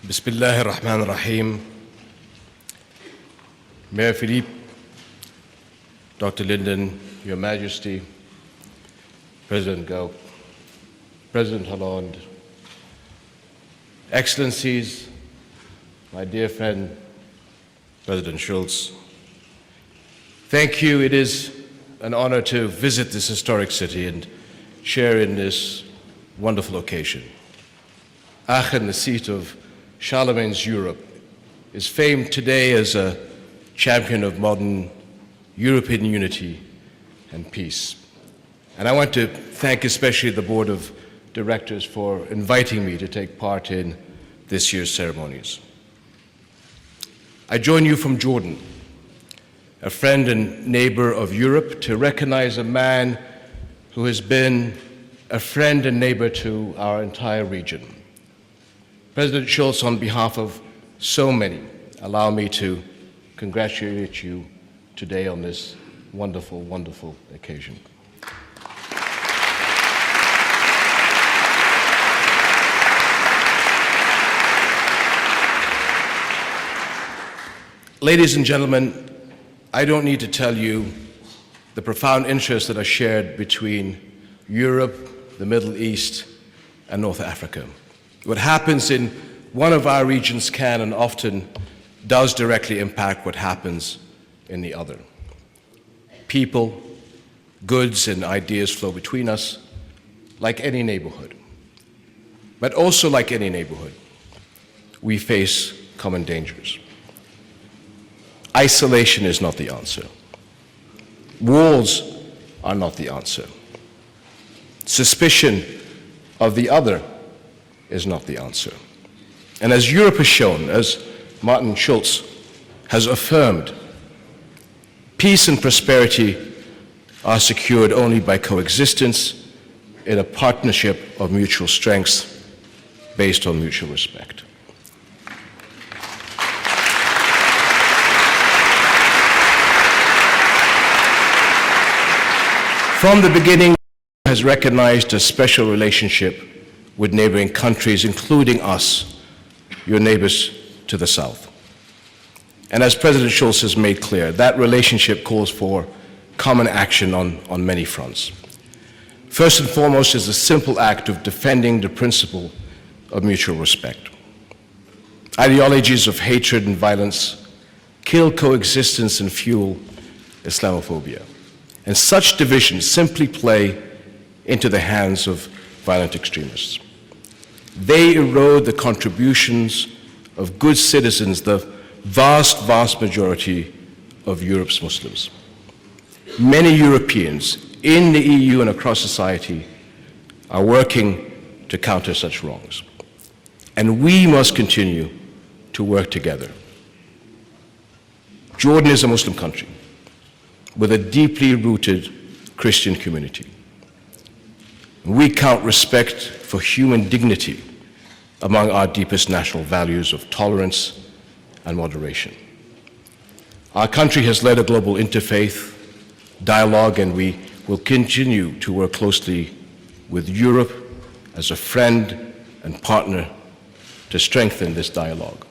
Bismillahir Rahmanir Rahim. Mayor Philippe, Dr. Linden, Your Majesty, President Gauck, President Hollande, Excellencies, my dear friend, President Schulz, thank you. It is an honor to visit this historic city and share in this wonderful occasion. Aachen, the seat of Charlemagne's Europe, is famed today as a champion of modern European unity and peace. And I want to thank especially the Board of Directors for inviting me to take part in this year's ceremonies. I join you from Jordan, a friend and neighbor of Europe, to recognize a man who has been a friend and neighbor to our entire region. President Schulz, on behalf of so many, allow me to congratulate you today on this wonderful, wonderful occasion. Ladies and gentlemen, I don't need to tell you the profound interests that are shared between Europe, the Middle East, and North Africa. What happens in one of our regions can and often does directly impact what happens in the other. People, goods, and ideas flow between us like any neighborhood. But also like any neighborhood, we face common dangers. Isolation is not the answer. Walls are not the answer. Suspicion of the other is not the answer. And as Europe has shown, as Martin Schulz has affirmed, peace and prosperity are secured only by coexistence in a partnership of mutual strengths based on mutual respect. From the beginning, has recognized a special relationship with neighboring countries, including us, your neighbors to the south. And as President Schulz has made clear, that relationship calls for common action on many fronts. First and foremost is the simple act of defending the principle of mutual respect. Ideologies of hatred and violence kill coexistence and fuel Islamophobia. And such divisions simply play into the hands of violent extremists. They erode the contributions of good citizens, the vast, vast majority of Europe's Muslims. Many Europeans in the EU and across society are working to counter such wrongs. And we must continue to work together. Jordan is a Muslim country with a deeply rooted Christian community. We count respect for human dignity among our deepest national values of tolerance and moderation. Our country has led a global interfaith dialogue, and we will continue to work closely with Europe as a friend and partner to strengthen this dialogue.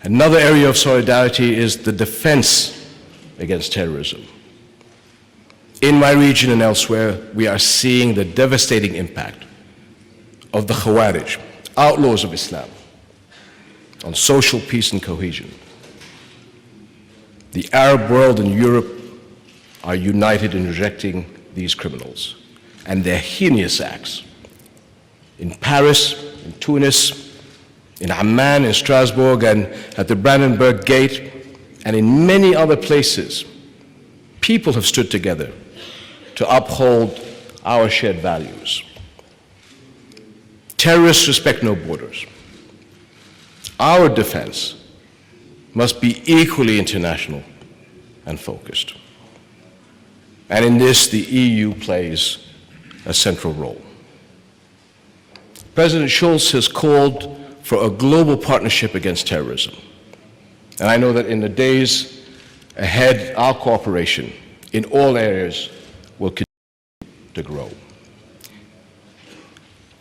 Another area of solidarity is the defense against terrorism. In my region and elsewhere, we are seeing the devastating impact of the Khawarij, outlaws of Islam, on social peace and cohesion. The Arab world and Europe are united in rejecting these criminals and their heinous acts. In Paris, in Tunis, in Amman, in Strasbourg, and at the Brandenburg Gate, and in many other places, people have stood together to uphold our shared values. Terrorists respect no borders. Our defense must be equally international and focused. And in this, the EU plays a central role. President Schulz has called for a global partnership against terrorism. And I know that in the days ahead, our cooperation in all areas will continue to grow.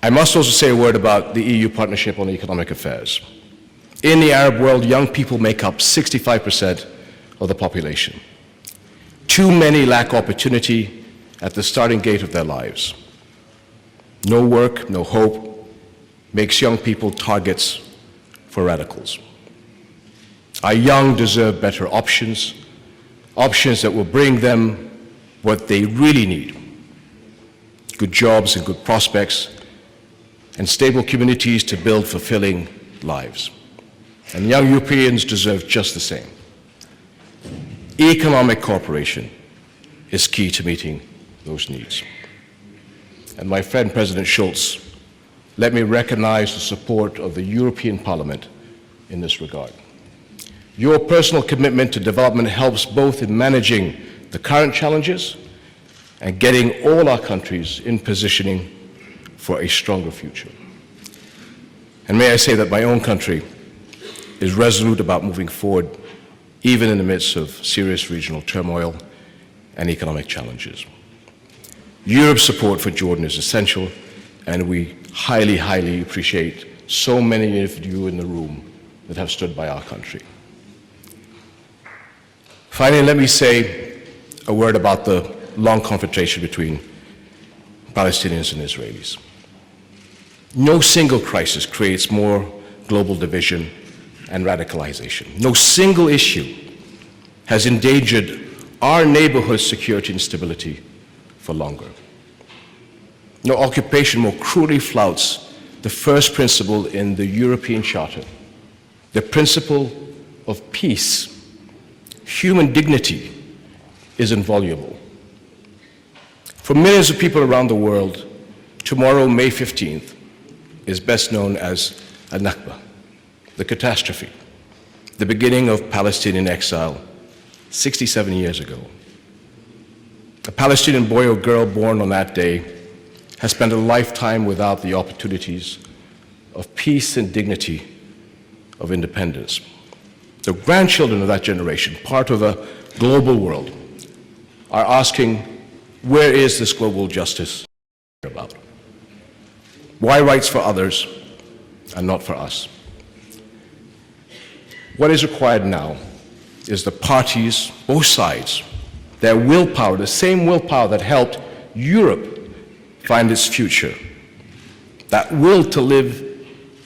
I must also say a word about the EU Partnership on Economic Affairs. In the Arab world, young people make up 65% of the population. Too many lack opportunity at the starting gate of their lives. No work, no hope makes young people targets for radicals. Our young deserve better options, options that will bring them what they really need: good jobs and good prospects, and stable communities to build fulfilling lives. And young Europeans deserve just the same. Economic cooperation is key to meeting those needs. And my friend President Schulz, let me recognize the support of the European Parliament in this regard. Your personal commitment to development helps both in managing the current challenges and getting all our countries in positioning for a stronger future. And may I say that my own country is resolute about moving forward, even in the midst of serious regional turmoil and economic challenges. Europe's support for Jordan is essential, and we highly, highly appreciate so many of you in the room that have stood by our country. Finally, let me say a word about the long confrontation between Palestinians and Israelis. No single crisis creates more global division and radicalization. No single issue has endangered our neighborhood's security and stability for longer. No occupation more cruelly flouts the first principle in the European Charter, the principle of peace. Human dignity is inviolable. For millions of people around the world, tomorrow, May 15th, is best known as Al-Nakba, the catastrophe, the beginning of Palestinian exile 67 years ago. A Palestinian boy or girl born on that day has spent a lifetime without the opportunities of peace and dignity of independence. The grandchildren of that generation, part of a global world, are asking, where is this global justice about? Why rights for others and not for us? What is required now is the parties, both sides, their willpower, the same willpower that helped Europe find its future, that will to live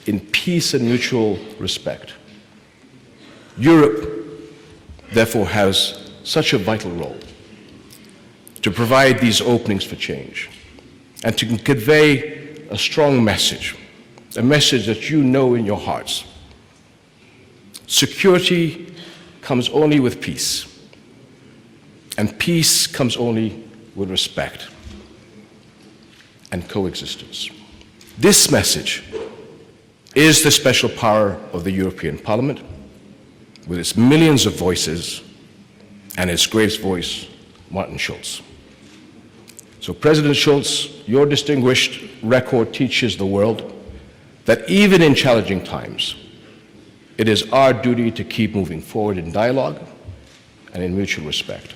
in peace and mutual respect. Europe, therefore, has such a vital role to provide these openings for change and to convey a strong message, a message that you know in your hearts. Security comes only with peace, and peace comes only with respect and coexistence. This message is the special power of the European Parliament, with its millions of voices and its greatest voice, Martin Schulz. So President Schulz, your distinguished record teaches the world that even in challenging times, it is our duty to keep moving forward in dialogue and in mutual respect.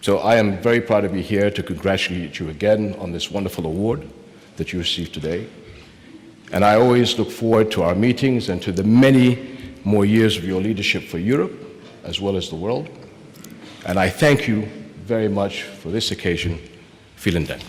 So I am very proud to be here to congratulate you again on this wonderful award that you received today. And I always look forward to our meetings and to the many more years of your leadership for Europe, as well as the world. And I thank you very much for this occasion. Vielen Dank.